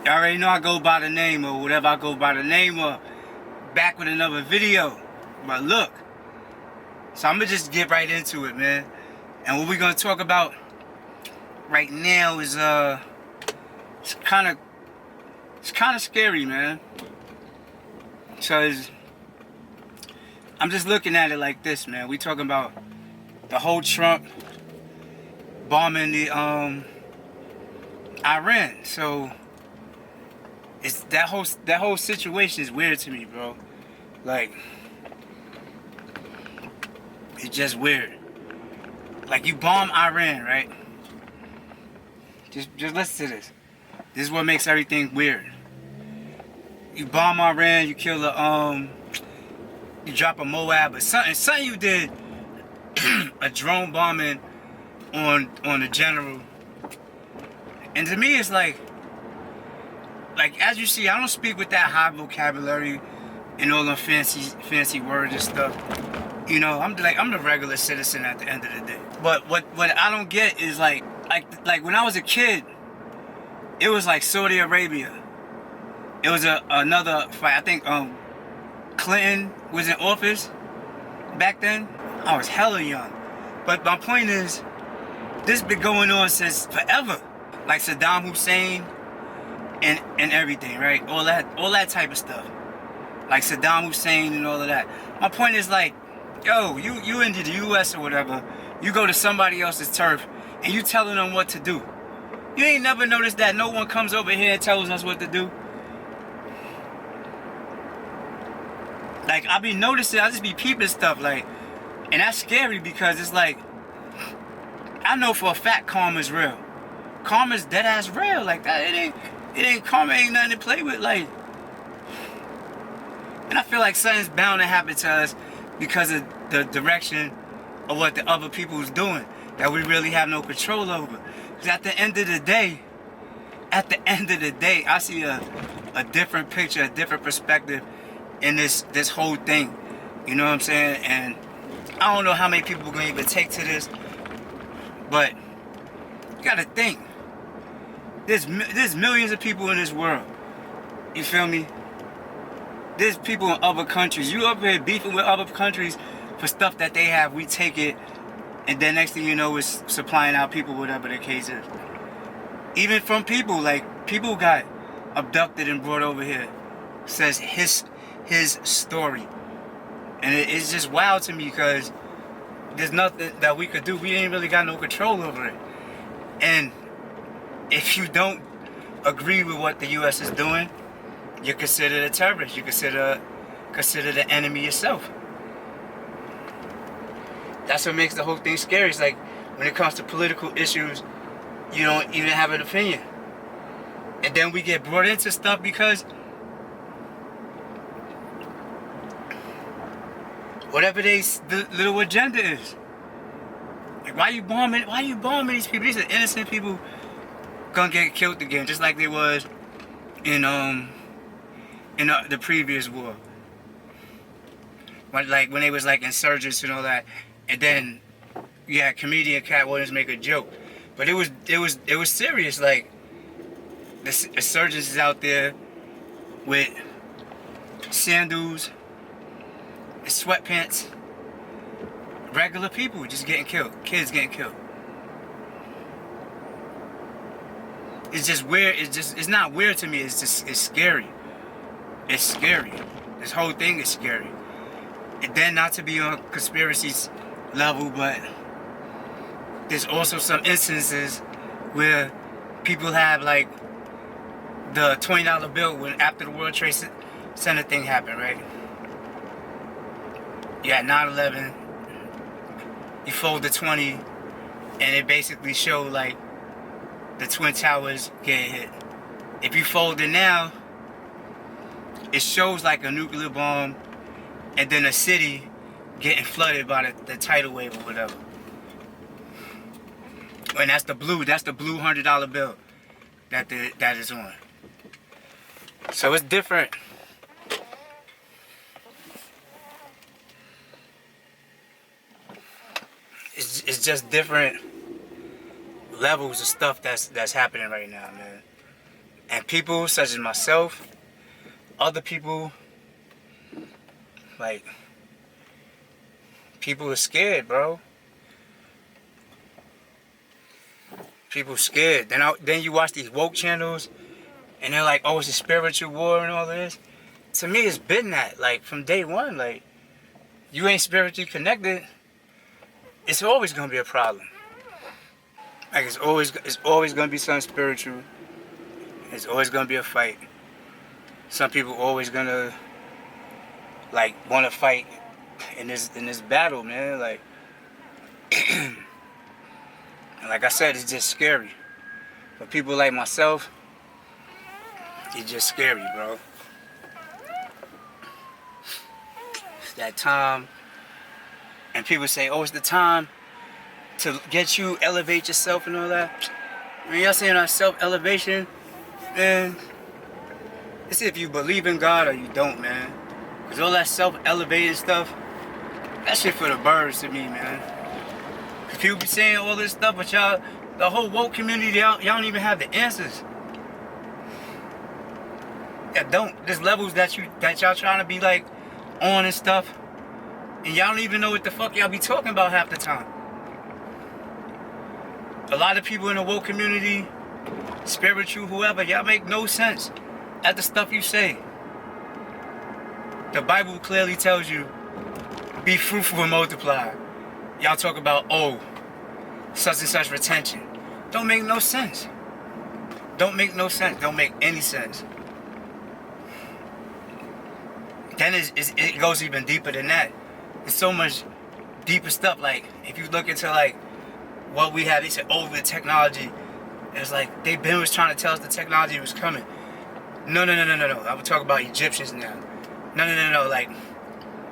You already know I go by the name or whatever I go by the name of. Back with another video. But look. So I'm gonna just get right into it, man. And what we're gonna talk about right now is it's kind of scary, man. So I'm just looking at it like this, man. We talking about the whole Trump bombing the Iran. So it's that whole situation is weird to me, bro. Like, it's just weird. Like, you bomb Iran, right? Just listen to this. This is what makes everything weird. You bomb Iran, you kill you drop a Moab, but something you did, a drone bombing on the general. And to me, it's like as you see, I don't speak with that high vocabulary and all the fancy words and stuff. You know, I'm the regular citizen at the end of the day. But what I don't get is like when I was a kid, it was like Saudi Arabia. It was another fight. I think Clinton was in office back then. I was hella young. But my point is, this been going on since forever. Like Saddam Hussein and everything, right? All that type of stuff. Like Saddam Hussein and all of that. My point is like, yo, you into the US or whatever, you go to somebody else's turf and you telling them what to do. You ain't never noticed that no one comes over here and tells us what to do? Like, I be noticing, I just be peeping stuff, like, and that's scary because it's like, I know for a fact karma's real. Karma's dead ass real, like that. It ain't karma, ain't nothing to play with, like. And I feel like something's bound to happen to us because of the direction of what the other people's doing that we really have no control over. Because at the end of the day, I see a different picture, a different perspective in this whole thing. You know what I'm saying? And I don't know how many people are going to even take to this, but you got to think. There's millions of people in this world. You feel me? There's people in other countries. You up here beefing with other countries for stuff that they have. We take it, and then next thing you know, it's supplying our people, whatever the case is. Even from people, like, people got abducted and brought over here. Says his story. And it's just wild to me because there's nothing that we could do. We ain't really got no control over it. And if you don't agree with what the U.S. is doing, you're considered a terrorist. You consider the enemy yourself. That's what makes the whole thing scary. It's like when it comes to political issues, you don't even have an opinion. And then we get brought into stuff because whatever the little agenda is. Like, why you bombing these people? These are innocent people gonna get killed again, just like they was in the previous war. When they was like insurgents and all that, and then yeah, comedian Cat Williams make a joke, but it was serious. Like, the insurgents is out there with sandals, sweatpants, regular people just getting killed, kids getting killed. It's just weird. It's not weird to me. It's scary. It's scary. This whole thing is scary. And then, not to be on conspiracies level, but there's also some instances where people have, like, the $20 bill when after the World Trade Center thing happened, right? You had 9/11. You fold the 20, and it basically showed like the Twin Towers getting hit. If you fold it now, it shows like a nuclear bomb and then a city getting flooded by the tidal wave or whatever. And that's the blue $100 bill that is on. So it's different. It's just different levels of stuff that's happening right now, man. And people such as myself, other people, like, people are scared, bro. People scared. Then you watch these woke channels, and they're like, oh, it's a spiritual war and all this. To me, it's been that. Like, from day one, like, you ain't spiritually connected, it's always gonna be a problem. Like, it's always gonna be something spiritual. It's always gonna be a fight. Some people always gonna, like, want to fight in this battle, man. Like, like I said, it's just scary. For people like myself, it's just scary, bro. It's that time, and people say, oh, it's the time to get you elevate yourself and all that. When y'all saying our self-elevation, man, it's if you believe in God or you don't, man. Because all that self-elevating stuff, that shit for the birds to me, man. People be saying all this stuff, but y'all, the whole woke community, y'all don't even have the answers. There's levels that y'all trying to be like on and stuff, and y'all don't even know what the fuck y'all be talking about half the time. A lot of people in the woke community, spiritual, whoever, y'all make no sense at the stuff you say. The Bible clearly tells you, be fruitful and multiply. Y'all talk about, oh, such and such retention. Don't make no sense. Don't make no sense. Don't make any sense. Then it goes even deeper than that. It's so much deeper stuff. Like, if you look into, like, what we have, they said, oh, the technology. It's like, they was trying to tell us the technology was coming. No. I would talk about Egyptians now. No. Like,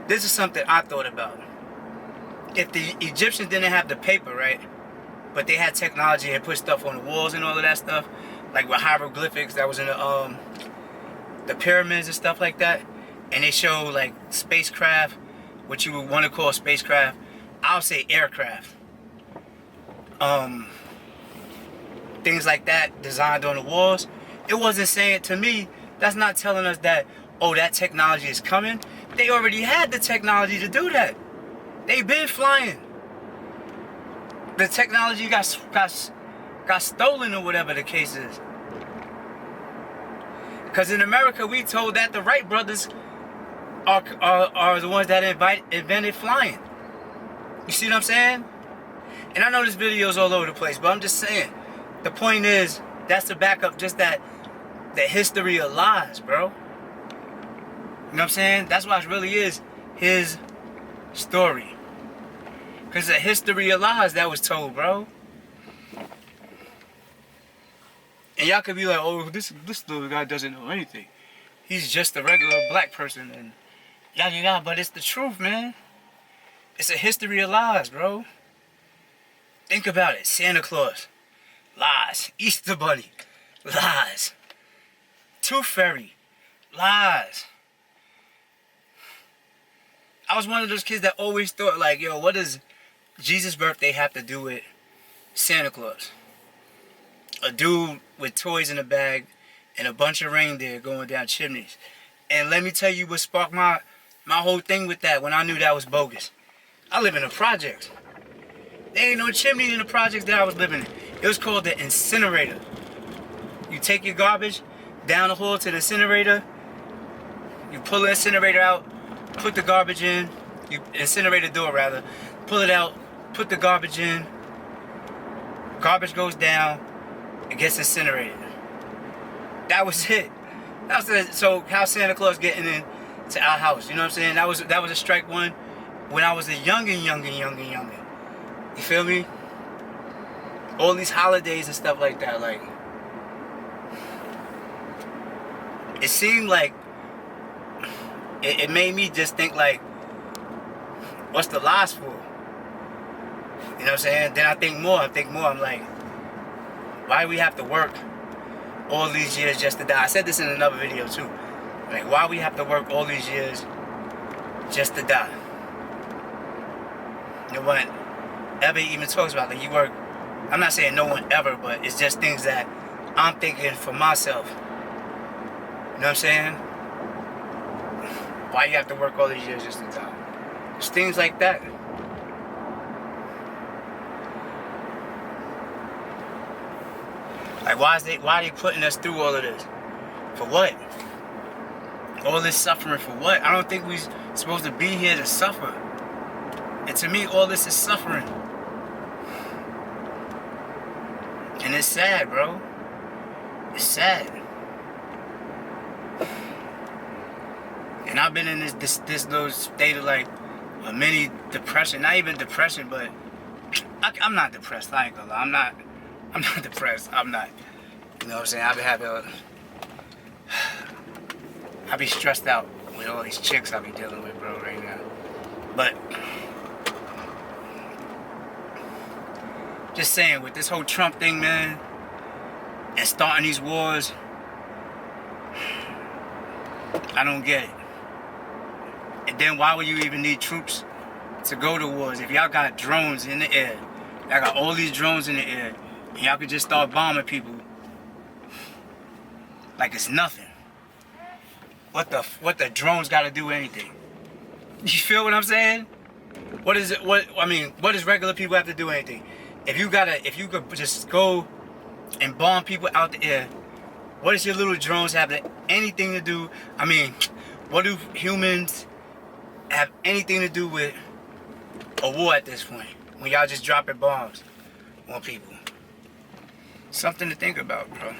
this is something I thought about. If the Egyptians didn't have the paper, right, but they had technology and put stuff on the walls and all of that stuff, like with hieroglyphics that was in the pyramids and stuff like that, and they show like spacecraft, what you would want to call spacecraft, I'll say aircraft, things like that designed on the walls. It wasn't saying, to me, that's not telling us that, oh, that technology is coming. They already had the technology to do that. They've been flying. The technology got stolen or whatever the case is. Because in America, we told that the Wright brothers are the ones that invented flying. You see what I'm saying? And I know this video is all over the place, but I'm just saying. The point is, that's to back up just that the history of lies, bro. You know what I'm saying? That's why it really is his story. Because the history of lies that was told, bro. And y'all could be like, oh, this little guy doesn't know anything. He's just a regular black person. And yeah, but it's the truth, man. It's a history of lies, bro. Think about it. Santa Claus. Lies. Easter Bunny. Lies. Tooth Fairy. Lies. I was one of those kids that always thought, like, yo, what does Jesus' birthday have to do with Santa Claus? A dude with toys in a bag and a bunch of reindeer going down chimneys. And let me tell you what sparked my whole thing with that when I knew that was bogus. I live in a project. There ain't no chimney in the projects that I was living in. It was called the incinerator. You take your garbage down the hall to the incinerator. You pull the incinerator out, put the garbage in. You incinerate the door rather. Pull it out, put the garbage in. Garbage goes down. It gets incinerated. That was it. That was it. So how Santa Claus getting in to our house? You know what I'm saying? That was a strike one when I was a youngin'. You feel me? All these holidays and stuff like that, like, it seemed like it made me just think like, what's the lies for? You know what I'm saying? Then I think more. I'm like, why do we have to work all these years just to die? I said this in another video too. Like, why we have to work all these years just to die? No one ever even talks about, like, you work. I'm not saying no one ever, but it's just things that I'm thinking for myself. what I'm saying? Why you have to work all these years just to die? It's things like that. Like why are they putting us through all of this? For what? All this suffering for what? I don't think we're supposed to be here to suffer. And to me, all this is suffering. And it's sad, bro. It's sad. And I've been in this little state of like a mini depression. Not even depression, but I'm not depressed. I ain't gonna lie. I'm not depressed. I'm not. You know what I'm saying? I've been having I be stressed out with all these chicks I be dealing with, bro, right now. But just saying, with this whole Trump thing, man, and starting these wars, I don't get it. And then why would you even need troops to go to wars if y'all got drones in the air? Y'all got all these drones in the air, and y'all could just start bombing people like it's nothing. What the drones got to do with anything? You feel what I'm saying? What is it? What does regular people have to do with anything? If you could just go and bomb people out the air, what does your little drones have anything to do? I mean, what do humans have anything to do with a war at this point? When y'all just dropping bombs on people. Something to think about, bro.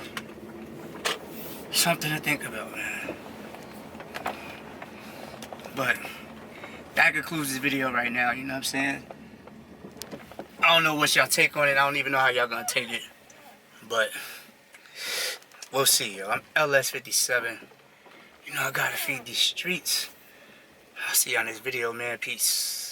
Something to think about, man. But that concludes this video right now, you know what I'm saying? I don't know what y'all take on it. I don't even know how y'all gonna take it. But we'll see, yo. I'm LS57. You know, I gotta feed these streets. I'll see you on this video, man. Peace.